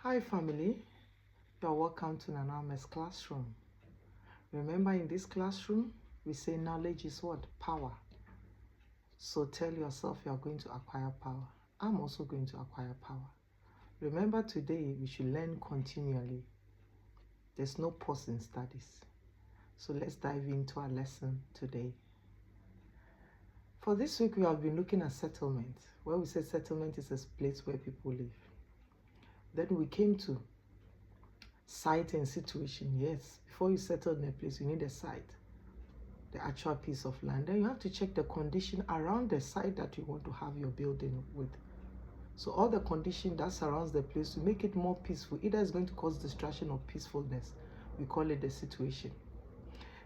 Hi family, you're welcome to Naname's classroom. Remember, in this classroom, we say knowledge is what? Power. So tell yourself you're going to acquire power. I'm also going to acquire power. Remember, today we should learn continually. There's no pause in studies. So let's dive into our lesson today. For this week, we have been looking at settlement, where we say settlement is a place where people live. Then we came to site and situation. Yes, before you settle in a place, you need a site, the actual piece of land. Then you have to check the condition around the site that you want to have your building with. So all the condition that surrounds the place to make it more peaceful, either it's going to cause distraction or peacefulness. We call it the situation.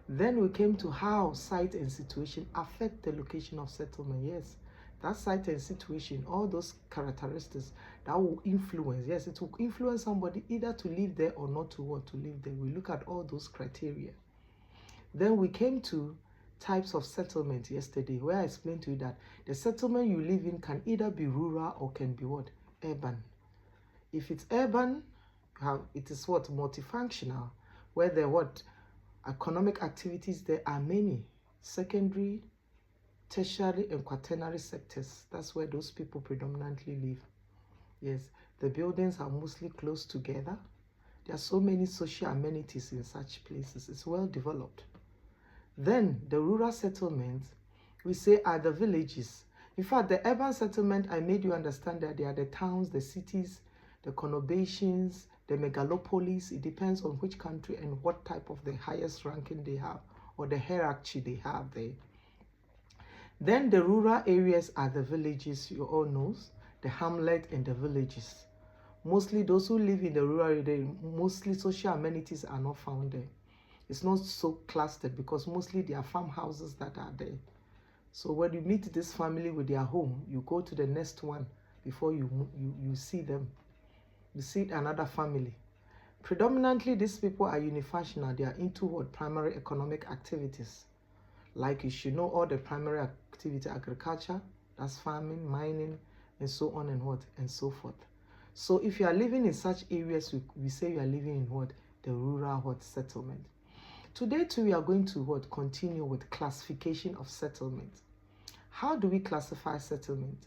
Then we came to how site and situation affect the location of settlement. Yes, that site and situation, all those characteristics that will influence. Yes, it will influence somebody either to live there or not to live there. We look at all those criteria. Then we came to types of settlement yesterday, where I explained to you that the settlement you live in can either be rural or can be what? Urban. If it's urban, it is what? Multifunctional, where the what? Economic activities, there are many. Secondary, tertiary, and quaternary sectors. That's where those people predominantly live. Yes, the buildings are mostly close together. There are so many social amenities in such places. It's well developed. Then the rural settlements, we say, are the villages. In fact, the urban settlement, I made you understand that they are the towns, the cities, the conurbations, the megalopolis. It depends on which country and what type of the highest ranking they have or the hierarchy they have there. Then the rural areas are the villages, you all know, the hamlet and the villages. Mostly those who live in the rural area, mostly social amenities are not found there. It's not so clustered because mostly there are farmhouses that are there. So when you meet this family with their home, you go to the next one before you see them. You see another family. Predominantly, these people are unifunctional. They are into what? Primary economic activities. Like you should know all the primary activity, agriculture, that's farming, mining, and so on and what, and so forth. So if you are living in such areas, we say you are living in what? The rural what? Settlement. Today too, we are going to what? Continue with classification of settlement. How do we classify settlement?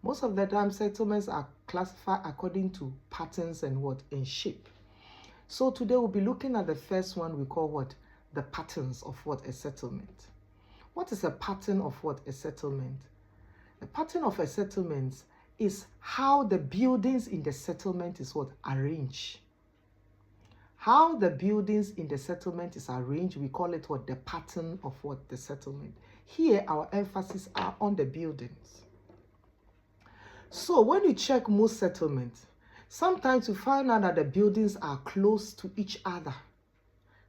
Most of the time, settlements are classified according to patterns and what? And shape. So today we'll be looking at the first one we call what? The patterns of what? A settlement. What is a pattern of what? A settlement? A pattern of a settlement is how the buildings in the settlement is what? Arranged. How the buildings in the settlement is arranged, we call it what? The pattern of what? The settlement. Here, our emphasis are on the buildings. So when you check most settlements, sometimes you find out that the buildings are close to each other.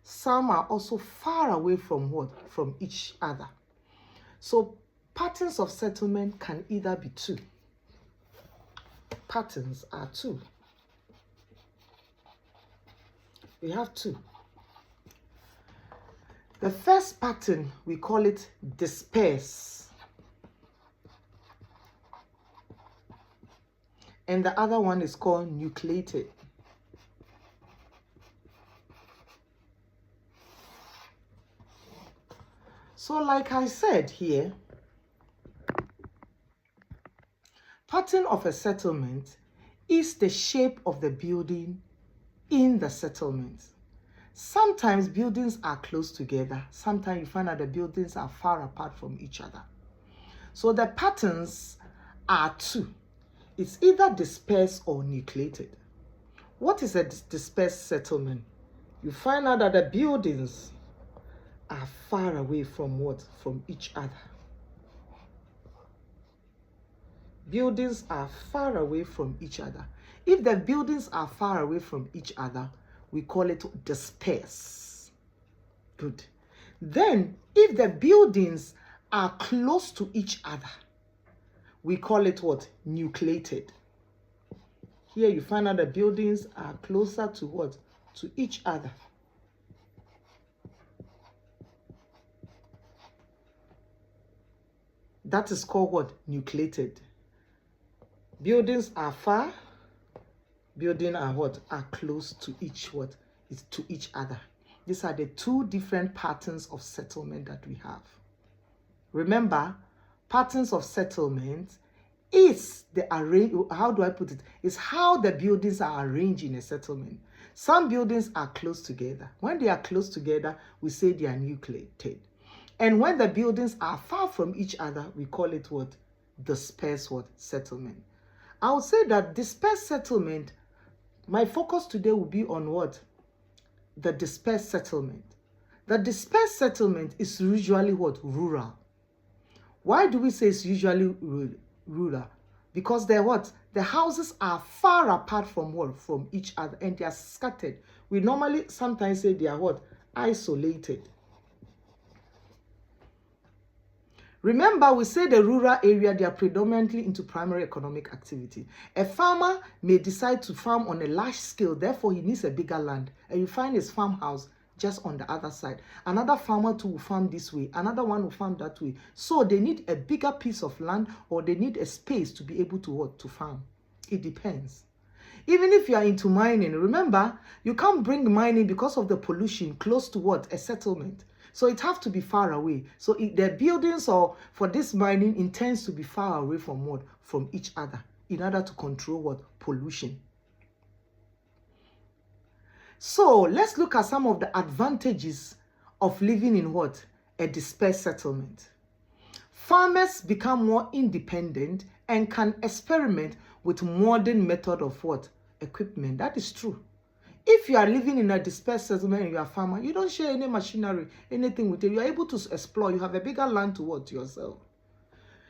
Some are also far away from what? From each other. So patterns of settlement can either be two. Patterns are two. We have two. The first pattern, we call it dispersed. And the other one is called nucleated. So like I said here, pattern of a settlement is the shape of the building in the settlement. Sometimes buildings are close together. Sometimes you find that the buildings are far apart from each other. So the patterns are two. It's either dispersed or nucleated. What is a dispersed settlement? You find out that the buildings are far away from what? From each other. Buildings are far away from each other. If the buildings are far away from each other, we call it dispersed. Good. Then, if the buildings are close to each other, we call it what? Nucleated. Here you find out the buildings are closer to what? To each other. That is called what? Nucleated. Buildings are far, Building are what? Are close to each what? Is to each other. These are the two different patterns of settlement that we have. Remember, patterns of settlement is the arrange. How do I put it? It's how the buildings are arranged in a settlement. Some buildings are close together. When they are close together, we say they are nucleated. And when the buildings are far from each other, we call it what? Dispersed what? Settlement. I would say that dispersed settlement, my focus today will be on what? The dispersed settlement. The dispersed settlement is usually what? Rural. Why do we say it's usually rural? Because they're what? The houses are far apart from what? From each other, and they are scattered. We normally sometimes say they are what? Isolated. Remember, we say the rural area, they are predominantly into primary economic activity. A farmer may decide to farm on a large scale, therefore he needs a bigger land, and you find his farmhouse just on the other side. Another farmer too will farm this way, another one will farm that way. So they need a bigger piece of land, or they need a space to be able to what? To farm. It depends. Even if you are into mining, remember, you can't bring mining because of the pollution close to what? A settlement. So it has to be far away. So the buildings or for this mining intends to be far away from what? From each other, in order to control what? Pollution. So let's look at some of the advantages of living in what? A dispersed settlement. Farmers become more independent and can experiment with modern method of what? Equipment. That is true. If you are living in a dispersed settlement and you are a farmer, you don't share any machinery, anything with you. You are able to explore. You have a bigger land to what? Yourself.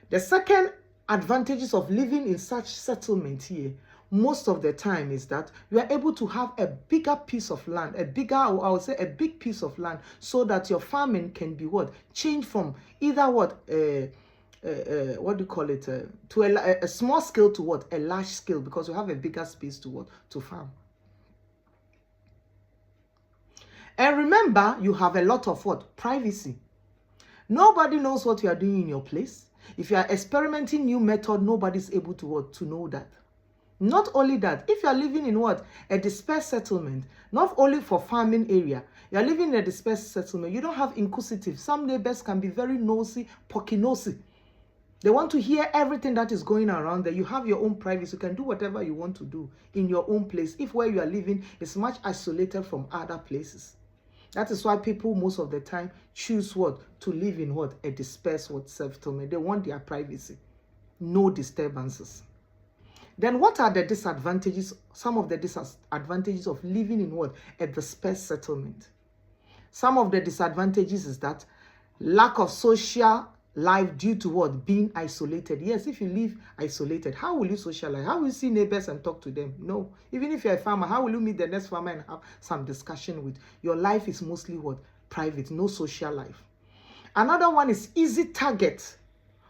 The second advantages of living in such settlement here, most of the time, is that you are able to have a bigger piece of land, a bigger, I would say a big piece of land, so that your farming can be what? Changed from either what? What do you call it? To a small scale to what? A large scale, because you have a bigger space to what? To farm. And remember, you have a lot of what? Privacy. Nobody knows what you are doing in your place. If you are experimenting new method, nobody's able to what? To know that. Not only that, if you are living in what? A dispersed settlement, not only for farming area, you are living in a dispersed settlement, you don't have inquisitive. Some neighbors can be very nosy, pocky nosy. They want to hear everything that is going around there. You have your own privacy. You can do whatever you want to do in your own place. If where you are living is much isolated from other places. That is why people most of the time choose what? To live in what? A dispersed what? Settlement. They want their privacy. No disturbances. Then what are the disadvantages? Some of the disadvantages of living in what? A dispersed settlement. Some of the disadvantages is that lack of social life due to what? Being isolated. Yes, if you live isolated, how will you socialize? How will you see neighbors and talk to them? No. Even if you're a farmer, how will you meet the next farmer and have some discussion with? Your life is mostly what? Private, no social life. Another one is easy target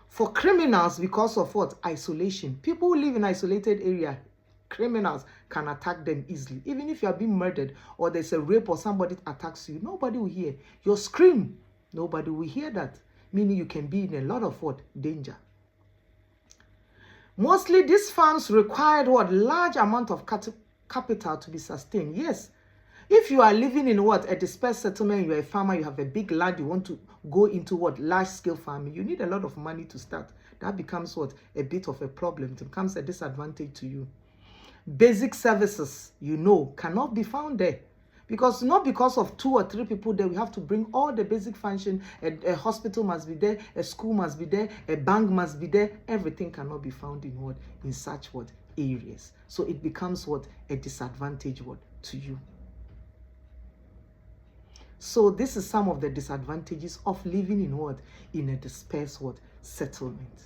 for criminals because of what? Isolation. People who live in isolated area, criminals can attack them easily. Even if you are being murdered or there's a rape or somebody attacks you, nobody will hear. Your scream, nobody will hear that. Meaning you can be in a lot of what? Danger. Mostly these farms required what? Large amount of capital to be sustained. Yes. If you are living in what? A dispersed settlement, you are a farmer, you have a big land, you want to go into what? Large scale farming. You need a lot of money to start. That becomes what? A bit of a problem. It becomes a disadvantage to you. Basic services, you know, cannot be found there. Because not because of 2 or 3 people there, we have to bring all the basic function. A hospital must be there, a school must be there, a bank must be there. Everything cannot be found in what? In such what? Areas. So it becomes what? A disadvantage what? To you. So this is some of the disadvantages of living in what? In a dispersed what? Settlement.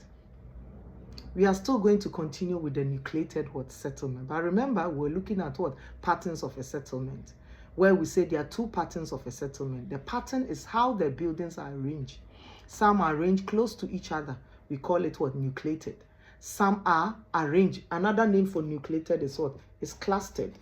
We are still going to continue with the nucleated what? Settlement. But remember, we're looking at what? Patterns of a settlement. Where we say there are 2 patterns of a settlement. The pattern is how the buildings are arranged. Some are arranged close to each other. We call it what? Nucleated. Some are arranged. Another name for nucleated is what? Is clustered.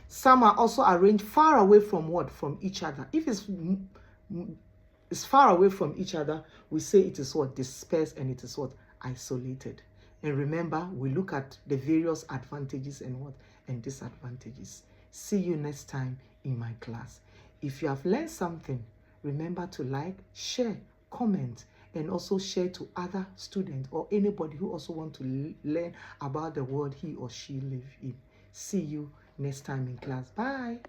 Some are also arranged far away from what? From each other. If it's far away from each other, we say it is what? Dispersed, and it is what? Isolated. And remember, we look at the various advantages and what and disadvantages. See you next time in my class. If you have learned something, remember to like, share, comment, and also share to other students or anybody who also want to learn about the world he or she live in. See you next time in class. Bye.